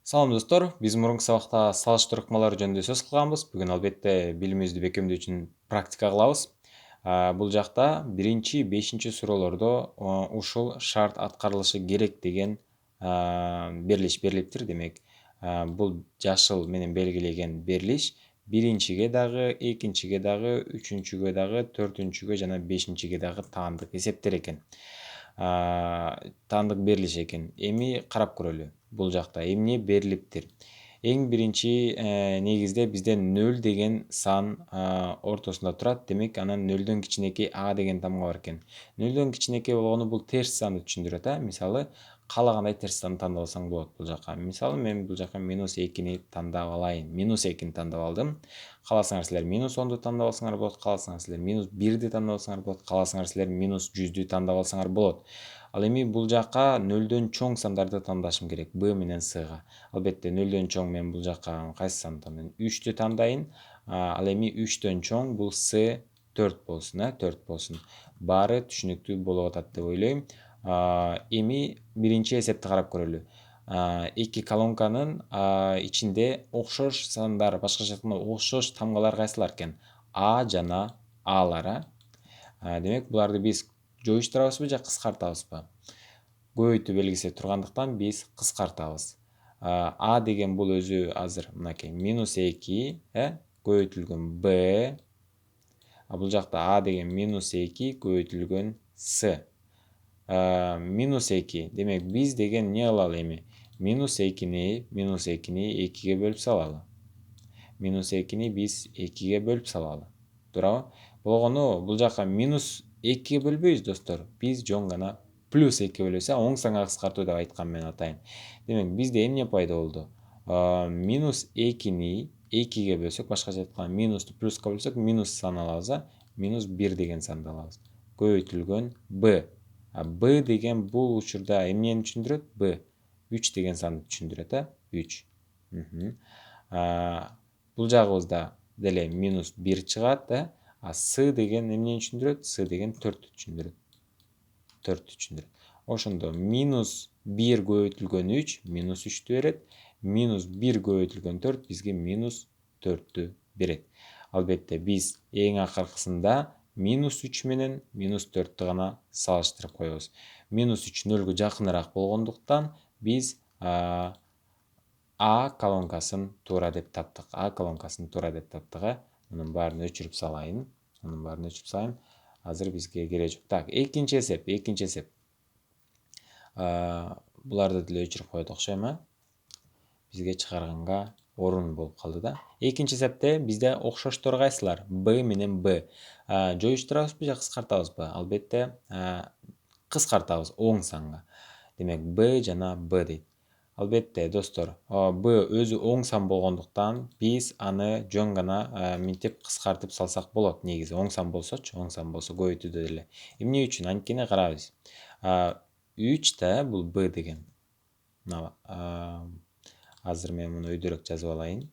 Салам достор, биз мурунку сабакта салыштыруу ыкмалары жөнүндө сөз кылганбыз. Бүгүн албетте билимибизди бекемдөө үчүн практика кылабыз. Бул жакта 1-5 суроолордо ушул шарт аткарылышы керек деген берилиш берилиптир. Демек, бул жашыл менен белгилеген берилиш биринчиге дагы, экинчиге дагы, үчүнчүгө дагы, төртүнчүгө жана бешинчиге дагы таандык эсептер экен. Таандык берилиш экен. Эми карап көрөлү. Бул жакта эмне берилиптир? Эң биринчи негизде бизде 0 деген сан ортосунда турат. Демек, анан 0дөн кичинекей а деген тамга бар экен. 0дөн кичинекей болгону бул терс санды түшүндүрөт. Мисалы, каалагандай терс санды тандап алсаң болот бул жака. Мисалы, мен бул жака -2-ни тандап алайын. -2-ни тандап алдым. Кааласаңар силер -10ду тандап алсаңар болот, кааласаңар силер -1ди тандап алсаңар болот, кааласаңар силер -100дү тандап алсаңар болот. Ал эми бул жака 0дөн чоң сандарды тандашым керек. Б менен Сга. Албетте 0дөн чоң мен бул жака кайсы санды тандайм? 3дү тандайын. Ал эми 3дөн чоң бул С 4 болсун, 4 болсун. Баары түшүнүктүү болуп атат деп ойлойм. Эми биринчи эсепти карап көрөлү. Эки колонканын ичинде окшош сандар, башкача айтканда окшош тамгалар кайсылар экен? А жана Алар. Демек, буларды биз жоюштурабызбы же кыскартабызбы? Көбөйтүү белгиси тургандыктан биз кыскартабыз. А деген бул өзү азыр мынакей -2, көбөйтүлгөн Б. Бул жакта А деген -2 көбөйтүлгөн С. -2. Демек, биз деген эмне кылалы эми? -2-ни 2ге бөлүп салалы. -2-ни биз 2ге бөлүп салалы. Туурабы? Болгону бул жака -2ге бөлбөйбүз достор. Биз жөн гана +2ге бөлөбүз. Оң санга кыскартуу деп айткам мен атайын. Демек, бизде эмне пайда болду? -2-ни 2ге бөлсөк, башкача айтканда минусту плюска бөлсөк, минус сан алабыз. -1 деген санды алабыз. Көбөйтүлгөн Б. Б деген бул учурда эмнени түшүндүрөт? Б 3 деген санды түшүндүрөт, 3. Бул жагыбызда деле -1 чыгат, С деген эмнени түшүндүрөт? С деген 4 түшүндүрөт. 4 түшүндүрөт. Ошондо -1 көбөйтүлгөн 3 -3 берет. -1 көбөйтүлгөн 4 бизге -4 берет. Албетте биз эң акыркысында -3 менен -4 гана салыштырып коебуз. -3 0га жакыныраак болгондуктан биз А колонкасын туура деп таптык. Мунун баарын өчүрүп салайын. Азыр бизге кереги жок. Так, экинчи эсеп. Буларды деле өчүрүп коет окшойм, бизге чыгарганга орун болуп калды да. Экинчи эсепте бизде окшоштор кайсылар? Б менен Б. Жоюштурабызбы же кыскартабызбы? Албетте, кыскартабыз оң санга. Демек, Б жана Б дейт. Албетте, достор, Б өзү оң сан болгондуктан биз аны жөн гана минтип кыскартып салсак болот. Негизи оң сан болсо көбөйтүүдө деле. Эмне үчүн? Анткени карабыз. 3 да бул Б деген. Азыр мен муну өйдөрөөк жазып алайын.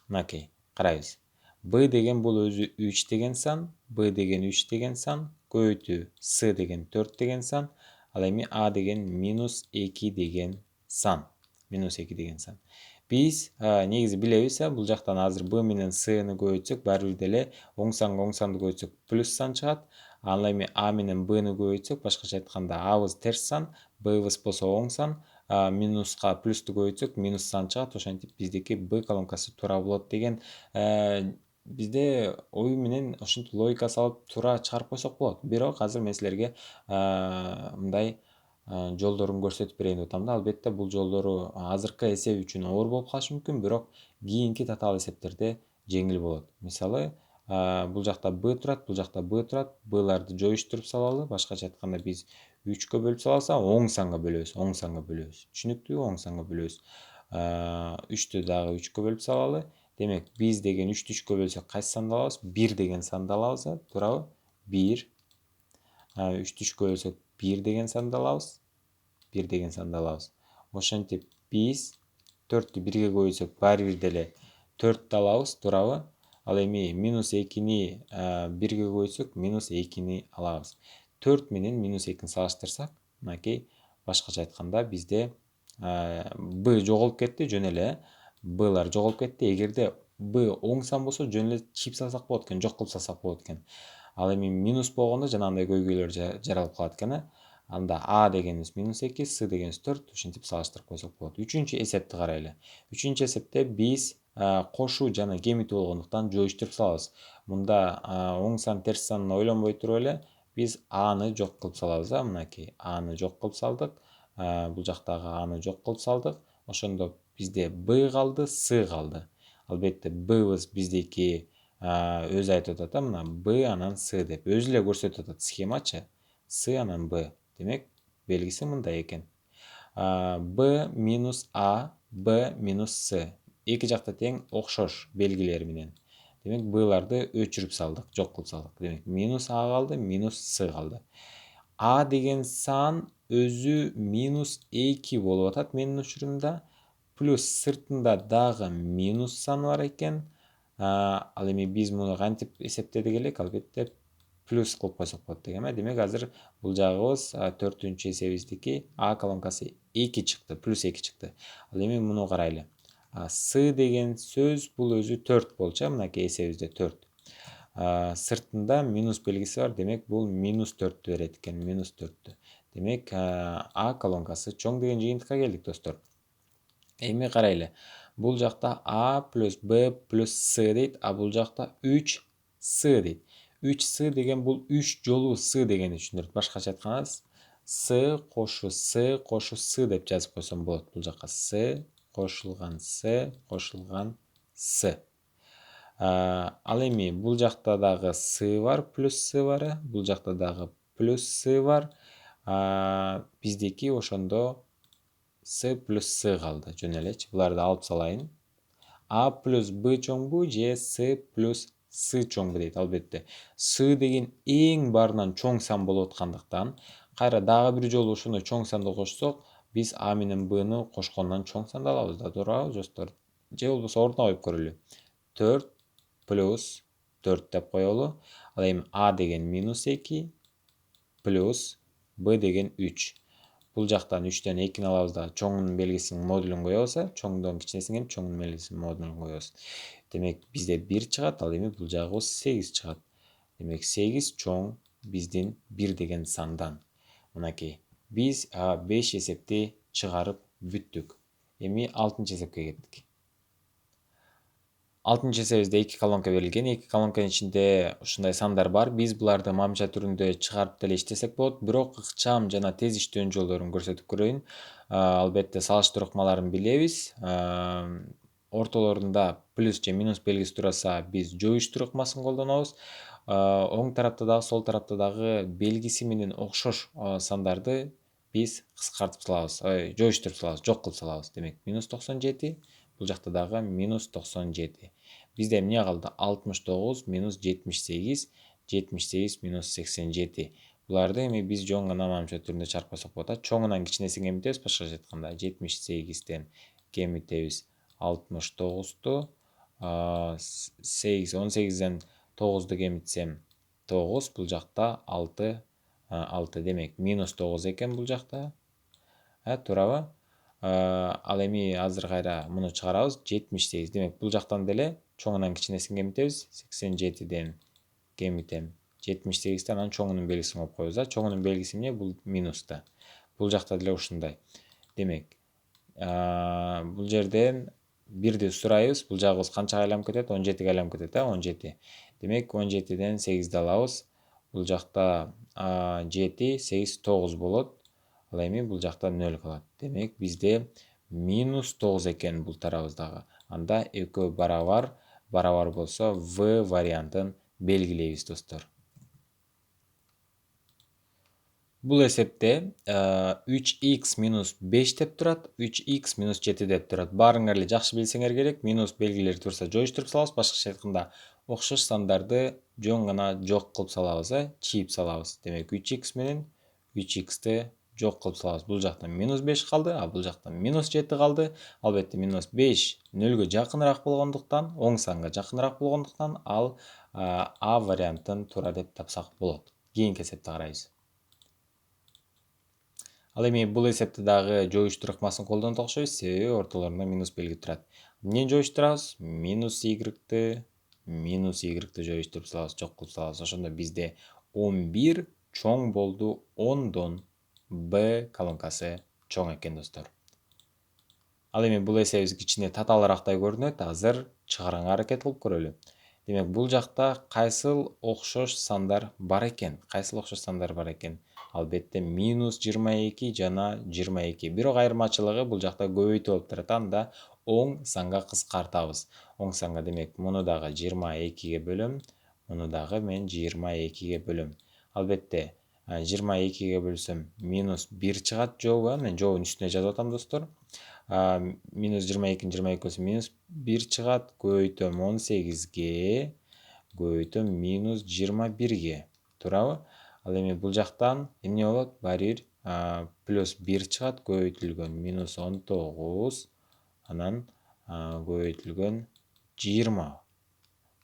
Мынакей, карайбыз. Б деген бул өзү 3 деген сан, Б деген 3 деген сан, көбөйтүү С деген 4 деген сан, ал эми А деген -2 деген сан. Биз негизи билебиз, бул жактан азыр Б менен Сны көбөйтсөк, баары бир деле оң санды көбөйтсөк плюс сан чыгат. Ал эми А менен Бны көбөйтсөк, башкача айтканда Абыз терс сан, Ббыз болсо оң сан, минуска плюсту көбөйтсөк минус сан чыгат. Ошентип биздики Б колонкасы туура болот деген бизде ой менен ошентип логика салып туура чыгарып койсок болот. Бирок азыр мен силерге мындай жолдорун көрсөтүп берейин деп атам да. Албетте, бул жолдору азыркы эсеп үчүн оор болуп калышы мүмкүн, бирок кийинки татаал эсептерде жеңил болот. Мисалы, бул жакта Б турат, бул жакта Б турат. Бларды жоюштуруп салалы. Башкача айтканда биз 3кө бөлүп салабыз, оң санга бөлөбүз. Түшүнүктүүбү? Оң санга бөлөбүз. 3тү дагы 3кө бөлүп салалы. Демек, биз деген 3тү 3кө бөлсөк кайсы санды алабыз? 1 деген санды алабыз, туурабы? 1. 3тү 3кө бөлсөк 1 деген санды алабыз. Ошентип биз 4тү 1ге көбөйтсөк баары бир деле 4 алабыз, туурабы? Ал эми -2-ни 1ге көбөйтсөк -2-ни алабыз. 4 менен -2-ни салыштырсак, мынакей, башкача айтканда бизде b жоголуп кетти, жөн эле б'лар жоголуп кетти. Эгерде b оң сан болсо жөн эле чип салсак болот экен, жок кылып салсак болот экен. Ал эми минус болгондо жанагындай көйгөйлөр жаралып калат экен. Анда а дегенибиз -2, с дегенибиз 4, ушинтип салыштырып койсок болот. Үчүнчү эсепти карайлы. Үчүнчү эсепте биз кошуу жана кемитүү болгондуктан жоюштуруп салабыз. Мында оң сан терс санын ойлонбой туруп эле биз аны жок кылып салабыз. Мынакей аны жок кылып салдык. Бул жактагы аны жок кылып салдык. Ошондо бизде б калды, с калды. Албетте б'быз биздики өзү айтып атат, мына б анан с деп өзү эле көрсөтүп атат схемачы. С анан б. Демек белгиси мындай экен. b минус а, b минус с. Эки жакта тең окшош белгилер менен. Демек б'ларды өчүрүп салдык, жок кылып салдык. Демек минус а калды, минус с калды. А деген сан өзү минус 2 болуп атат менин учурумда. Плюс сыртында дагы минус сан бар экен. Ал эми биз муну кантип эсептедик элек? Албетте плюс кылып койсок болот деген. Демек азыр бул жагыбыз 4-чү эсебиздики А колонкасы 2 чыкты, плюс 2 чыкты. Ал эми муну карайлы. С деген сөз бул өзү 4 болчу, мынакей эсебибизде 4. Сыртында минус белгиси бар, демек бул минус 4-тү берет экен, минус 4-тү. Демек А колонкасы чоң деген жыйынтыкка келдик, достор. Эми карайлы. Бул жакта А плюс Б плюс С дейт, а бул жакта 3С дейт. 3С деген бул 3 жолу С дегенди түшүндүрөт. Башкача айтканда С кошу С деп жазып койсом болот. Бул жакка С кошулган С кошулган С. Ал эми бул жакта дагы С бар, плюс С бар, бул жакта дагы плюс С бар. Биздики ошондо С плюс С калды, жөн элечи. Буларды алып салайын. А плюс Б чоңбу же С плюс С чоңбу дейт, албетте. С деген эң баарынан чоң сан болуп аткандыктан, кайра дагы бир жолу ошондой чоң санды кошсок, биз А менен Бны кошкондон чоң санды алабыз да, туурабы, достор? Же болбосо ордуна коюп көрөлү. 4 плюс 4 деп коелу. Ал эми А деген минус 2 плюс Б деген 3. Бул жактан 3төн 2-ни алабыз да чоңунун белгисинин модулун коебуз, чоңдон кичинесин келип чоңунун белгисинин модулун коебуз. Демек бизде 1 чыгат, ал эми бул жагыбыз 8 чыгат. Демек 8 чоң биздин 1 деген сандан. Мынакей. Биз 5 эсепти чыгарып бүттүк. Эми 6-чы эсепке кеттик. 6-чы эсебибизде 2 колонка берилген. 2 колонканын ичинде ушундай сандар бар. Биз буларды мамча түрүндө чыгарып деле иштесек болот, бирок ыкчам жана тез иштөөнүн жолдорун көрсөтүп көрөйүн. Албетте салыштыруу ыкмаларын билебиз. Ортолорунда плюс же минус белгиси тураса, биз жоюштуруу ыкмасын колдонобуз. Оң тарапта дагы, сол тарапта дагы белгиси менен окшош сандарды биз кыскартып салабыз, жоюштуруп салабыз, жок кылып салабыз. Демек, минус 97, бул жакта дагы минус 97. Бизде эмне калды? 69 минус 78, 78 минус 87. Буларды эми биз жөн гана мамча түрүндө чарп койсок болот. Чоңунан кичинесин кемитебиз, башкача айтканда 78ден кемитебиз 69ту, 18ден 9ду кемитсем 9, бул жакта 6, 6. Демек, минус 9 экен бул жакта. Туурабы? Ал эми азыр кайра муну чыгарабыз, 78. Демек, бул жактан деле чоңунан кичинесин кемитебиз, 87ден кемитем 78, анан чоңунун белгисин коюп коебуз. Чоңунун белгиси эмне? Бул минуста. Бул жакта деле ушундай. Демек, бул жерден 1ди сурайбыз. Бул жагыбыз канчага айланып кетет? 17ге айланып кетет, 17. Демек, 17ден 8ди алабыз. Бул жакта 7, 8, 9 болот. Ал эми бул жакта 0 калат. Демек, бизде минус 9 экен бул тарабыздагы. Анда экөө барабар болсо В вариантын белгилейбиз, достор. Бул эсепте 3х минус 5 деп турат, 3х минус 7 деп турат. Баарыңар эле жакшы билсеңер керек. Минус белгилери турса жоюштуруп салабыз, башкача айтканда окшош сандарды жөн гана жок кылып салабыз, чийип салабыз. Демек, 3х менен 3xти жок кылып салабыз. Бул жакта минус 5 калды, а бул жакта минус 7 калды. Албетте минус 5 0-гө жакыныраак болгондуктан, оң санга жакыныраак болгондуктан, ал А вариантын туура деп тапсак болот. Кийинки эсепти карайбыз. Ал эми бул эсепте дагы жоюштур ыкмасын колдонуп окшойбуз, себеби ортолорунда минус белги турат. Эмнени жоюштурабыз? Минус y жоюштуруп салабыз, жок кылып салабыз. Ошондо бизде 11 чоң болду 10дон. Б колонкасы чоң экен достор. Ал эми бул эсебибиз кичине татаалыраактай көрүнөт. Азыр чыгарганга аракет кылып көрөлү. Демек, бул жакта кайсыл окшош сандар бар экен? Албетте минус 22 жана 22. Бирок айырмачылыгы бул жакта көбөйтүү болуп турат. Анда оң санга кыскартабыз. Оң санга демек муну дагы 22ге бөлөм, муну дагы мен 22ге бөлөм. Албетте 22ге бөлсөм минус 1 чыгат жообу. Мен жообун үстүнө жазып атам достор. Минус 22 бөлсөм минус 1 чыгат, көбөйтөм 18ге, көбөйтөм минус 21ге. Туурабы? Ал эми бул жактан эмне болот? Баары бир плюс 1 чыгат, көбөйтүлгөн минус 19, анан көбөйтүлгөн 20.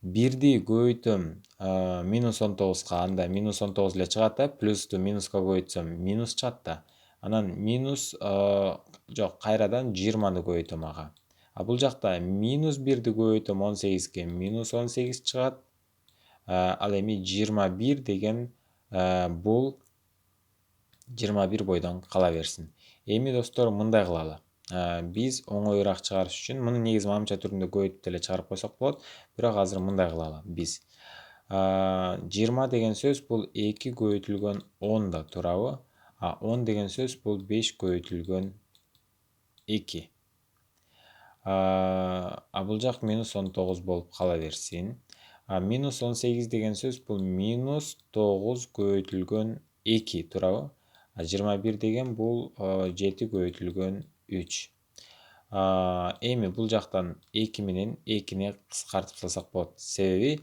Бирди көбөйтөм минус 19га, анда минус 19 эле чыгат да, плюсту минуска көбөйтсөм минус чыгат да. Анан минус жок, кайрадан 20-ны көбөйтөм ага. Бул жакта минус 1ди көбөйтөм 18ге, минус 18 чыгат. Ал эми 21 деген бул 21 бойдон кала берсин. Эми достор мындай кылалы. Биз оңоюраак чыгарыш үчүн муну негизи мамча түрүндө көбөйтүп деле чыгарып койсок болот. Бирок азыр мындай кылалы биз. 20 деген сөз бул 2 көбөйтүлгөн 10 да, туурабы? 10 деген сөз бул 5 көбөйтүлгөн 2. Бул жак минус 19 болуп кала берсин. Минус 18 деген сөз бул минус 9 көбөйтүлгөн 2, туурабы? 21 деген бул 7 көбөйтүлгөн 3. Эми бул жактан 2 менен 2-ни кыскартып салсак болот. Себеби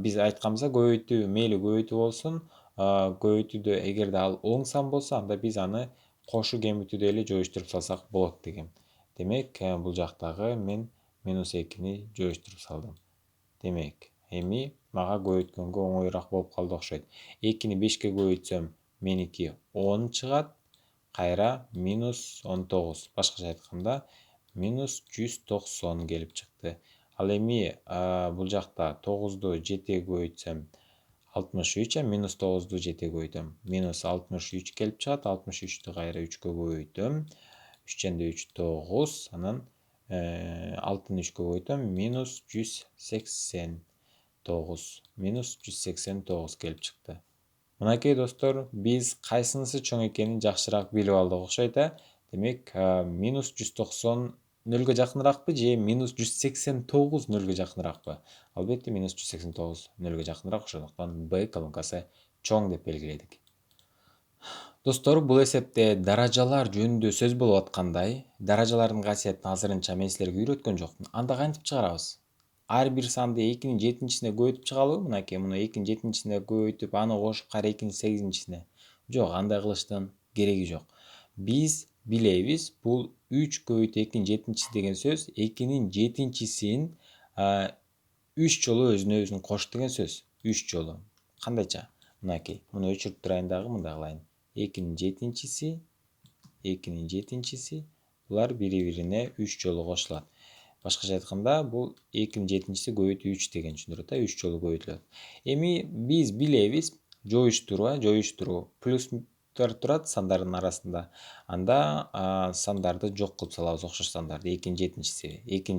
биз айтканбызда көбөйтүү мейли көбөйтүү болсун, көбөйтүүдө эгерде ал оң сан болсо, анда биз аны кошу кемитүүдө эле жоюштуруп салсак болот деген. Демек, бул жактагы мен минус 2-ни жоюштуруп салдым. Демек, эми мага көбөйткөнгө оңоюраак болуп калды окшойт. 2-ни 5ке көбөйтсөм, меники 10 чыгат, кайра минус 19. Башкача айтканда, минус 190 келип чыкты. Ал эми бул жакта 9ду 7ге көбөйтсөм 63, минус 9ду 7ге көбөйтөм. Минус 63 келип чыгат, 63'тү кайра 3кө көбөйтөм. 3 3 9, анан 6-ны 3кө көбөйтөм, минус 189. Минус 189 келип чыкты. Мынакей достор, биз кайсынысы чоң экенин жакшыраак билип алдык окшойт. Демек, минус 190 нөлгө жакыныраакпы же минус 189 нөлгө жакыныраакпы? Албетте минус 189 нөлгө жакыныраак, ошондуктан Б колонкасы чоң деп белгиледик. Достор, бул эсепте даражалар жөнүндө сөз болуп аткандай, даражалардын касиетин азырынча мен силерге үйрөткөн жокмун. Анда кантип чыгарабыз? Ар бир санды 2-нин 7-сине көбөйтүп чыгалыбы? Мынакей, муну 2-нин 7-сине көбөйтүп, аны кошуп кайра 2-нин 8-сине. Жок, андай кылыштын кереги жок. Биз билебиз, бул 3 көбөйтүү 2-нин 7-си деген сөз 2-нин 7-син 3 жолу өзүнө кош деген сөз. 3 жолу. Кандайча? Мынакей, муну өчүрүп турайын дагы, мындай кылайын. 2-нин 7-си, 2-нин 7-си, булар бири-бирине 3 жолу кошулат. Башкача айтканда, бул 2-нин 7-си көбөйтүү 3 деген түшүндүрөт, 3 жолу көбөйтүлөт. Эми биз билебиз, жоюштуруу плюстар турат сандардын арасында. Анда сандарды жок кылып салабыз, окшош сандарды. 2-нин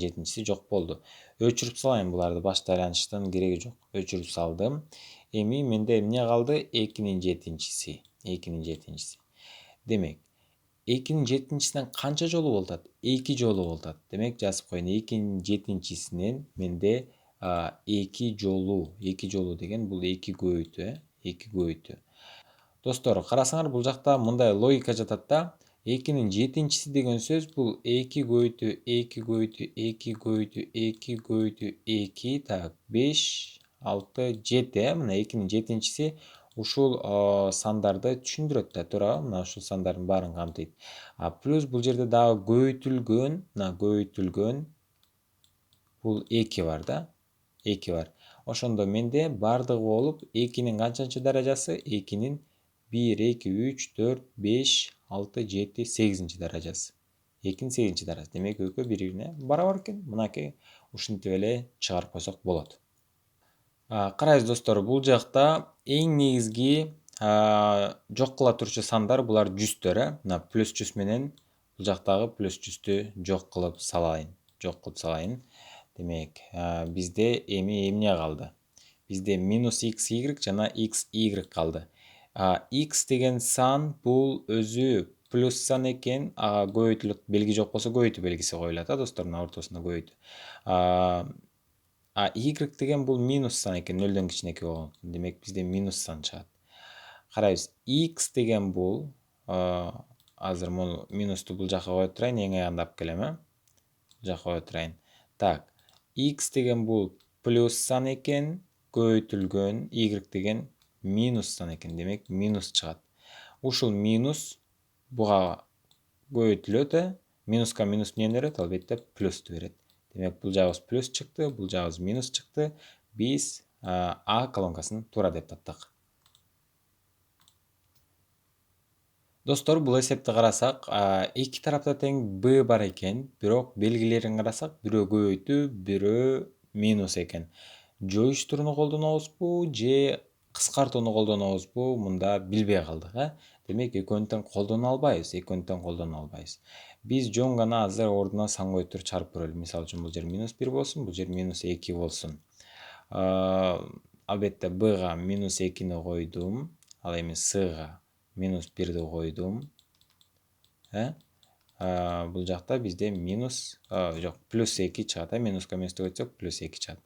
7-си жок болду. Өчүрүп салайын буларды, башта айланыштын кереги жок. Өчүрүп салдым. Эми менде эмне калды? 2-нин 7-си. Демек, 2-нин 7-синен канча жолу болуп атат? 2 жолу болуп атат. Демек, жазып коеюн. 2-нин 7-синен менде 2 жолу деген бул 2 көбөйтүү, 2 көбөйтүү. Достор, карасаңар, бул жакта мындай логика жатат да. 2-нин 7-си деген сөз бул 2 көбөйтүү 2 көбөйтүү 2 көбөйтүү 2 көбөйтүү 2, так, 5, 6, 7, мына 2-нин 7-си ушул сандарды түшүндүрөт да, туурабы? Мына ушул сандардын баарын камтыйт. Плюс бул жерде дагы көбөйтүлгөн бул 2 бар да, 2 бар. Ошондо менде бардыгы болуп 2-нин канчанчы даражасы? 2-нин 1, 2, 3, 4, 5, 6, 7, 8 даражасы. 2'nin 8 даражасы. Демек экөө бири-бирине барабар экен. Мынакей ушинтип эле чыгарып койсок болот. Карайбыз достор, бул жакта эң негизги жок кыла турчу сандар булар жүздөр. Мына плюс 100 менен бул жактагы плюс 100'тү жок кылып салайын. Демек, бизде эми эмне калды? Бизде минус x, y жана x, y калды. X деген сан бул өзү плюс сан экен, ага көбөйтүлөт, белги жок болсо көбөйтүү белгиси коюлат, достор, мына ортосунда көбөйтүү. Y деген бул минус сан экен, 0-дөн кичинекей болгон. Демек бизде минус сан чыгат. Карайбыз, x деген бул, азыр муну минусту бул жака коюп турайын, эң аягында алып келем, бул жака коюп турайын. Так, x деген бул плюс сан экен, көбөйтүлгөн, y деген минус сан экен. Демек минус чыгат. Ушул минус буга көбөйтүлөт, минуска минус эмнени берет? Албетте плюсту берет. Демек бул жагыбыз плюс чыкты, бул жагыбыз минус чыкты. Биз А колонкасын туура деп таптык. Достор, бул эсепти карасак, эки тарапта тең b бар экен, бирок белгилерин карасак, бирөө көбөйтүү, бирөө минус экен. Жоюштурууну колдонобузбу же кыскартууну колдонобузбу, мында билбей калдык, Демек экөөнү тең колдоно албайбыз. Биз жөн гана азыр ордуна сан коюп туруп чарып көрөлү. Мисалы үчүн бул жер минус 1 болсун, бул жер минус 2 болсун. Албетте бга минус 2-ни койдум, ал эми сга минус 1'ди койдум. Бул жакта бизде минус, жок, плюс 2 чыгат, минуска минусту көтсөк плюс 2 чыгат.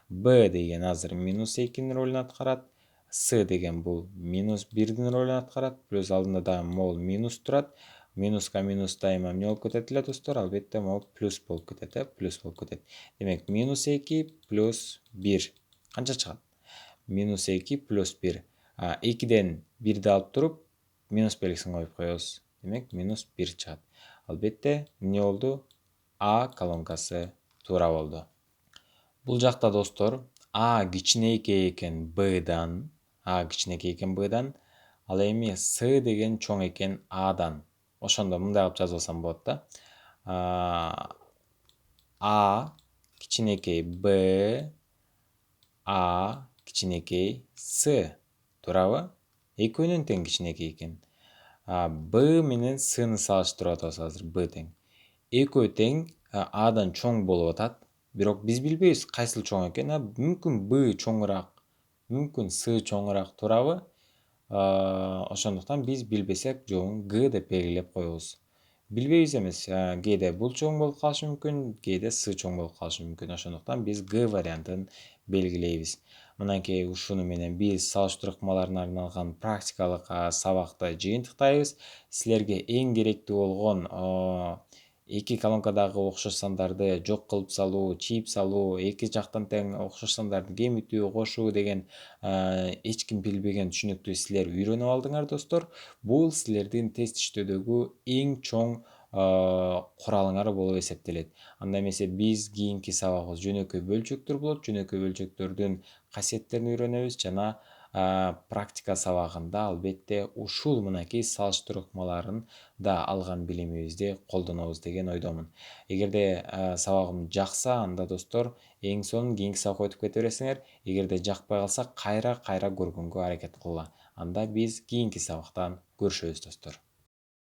b деген азыр минус 2'нин ролун аткарат. С деген бул минус 1'дин ролун аткарат. Плюс алдында дагы могул минус турат. Минуска минус дайыма эмне болуп кетет эле, достор? Албетте могул плюс болуп кетет, плюс болуп кетет. Демек минус 2 плюс 1 канча чыгат? Минус 2 плюс 1. 2ден 1'ди алып туруп, минус белгисин коюп коебуз. Демек минус 1 чыгат. Албетте эмне болду? А колонкасы туура болду. Бул жакта, достор, А кичинекей экен Б'дан, ал эми С деген чоң экен Адан. Ошондо мындай кылып жазып алсам болот да. А кичинекей Б, А кичинекей С. Туурабы? Экөөнүн тең кичинекей экен. Б менен Сны салыштырып атабыз азыр. Б тең. Экөө тең Адан чоң болуп атат. Бирок биз билбейбиз кайсыл чоң экен. Мүмкүн Б чоңураак, мүмкүн С чоңураак, туурабы? Ошондуктан биз билбесек жолун Г деп белгилеп коебуз. Билбейбиз эмес, кээде бул чоң болуп калышы мүмкүн, кээде С чоң болуп калышы мүмкүн. Ошондуктан биз Г вариантын белгилейбиз. Мынакей ушуну менен биз салыштыруу ыкмаларына арналган практикалык сабакты жыйынтыктайбыз. Силерге эң керектүү болгон эки колонкадагы окшош сандарды жок кылып салуу, чийип салуу, эки жактан тең окшош сандарды кемитүү, кошуу деген эч ким билбеген түшүнүктү силер үйрөнүп алдыңар, достор. Бул силердин тест иштөөдөгү эң чоң куралыңар болуп эсептелет. Анда эмесе биз кийинки сабагыбыз жөнөкөй бөлчөктөр болот. Жөнөкөй бөлчөктөрдүн касиеттерин үйрөнөбүз жана практика сабагында албетте ушул мынакей салыштыруу ыкмаларын да алган билимибизди колдонобуз деген ойдомун. Эгерде сабагым жакса, анда, достор, эң сонун кийинки сабакка өтүп кете бересиңер. Эгерде жакпай калса, кайра көргөнгө аракет кылгыла. Анда биз кийинки сабактан көрүшөбүз, достор.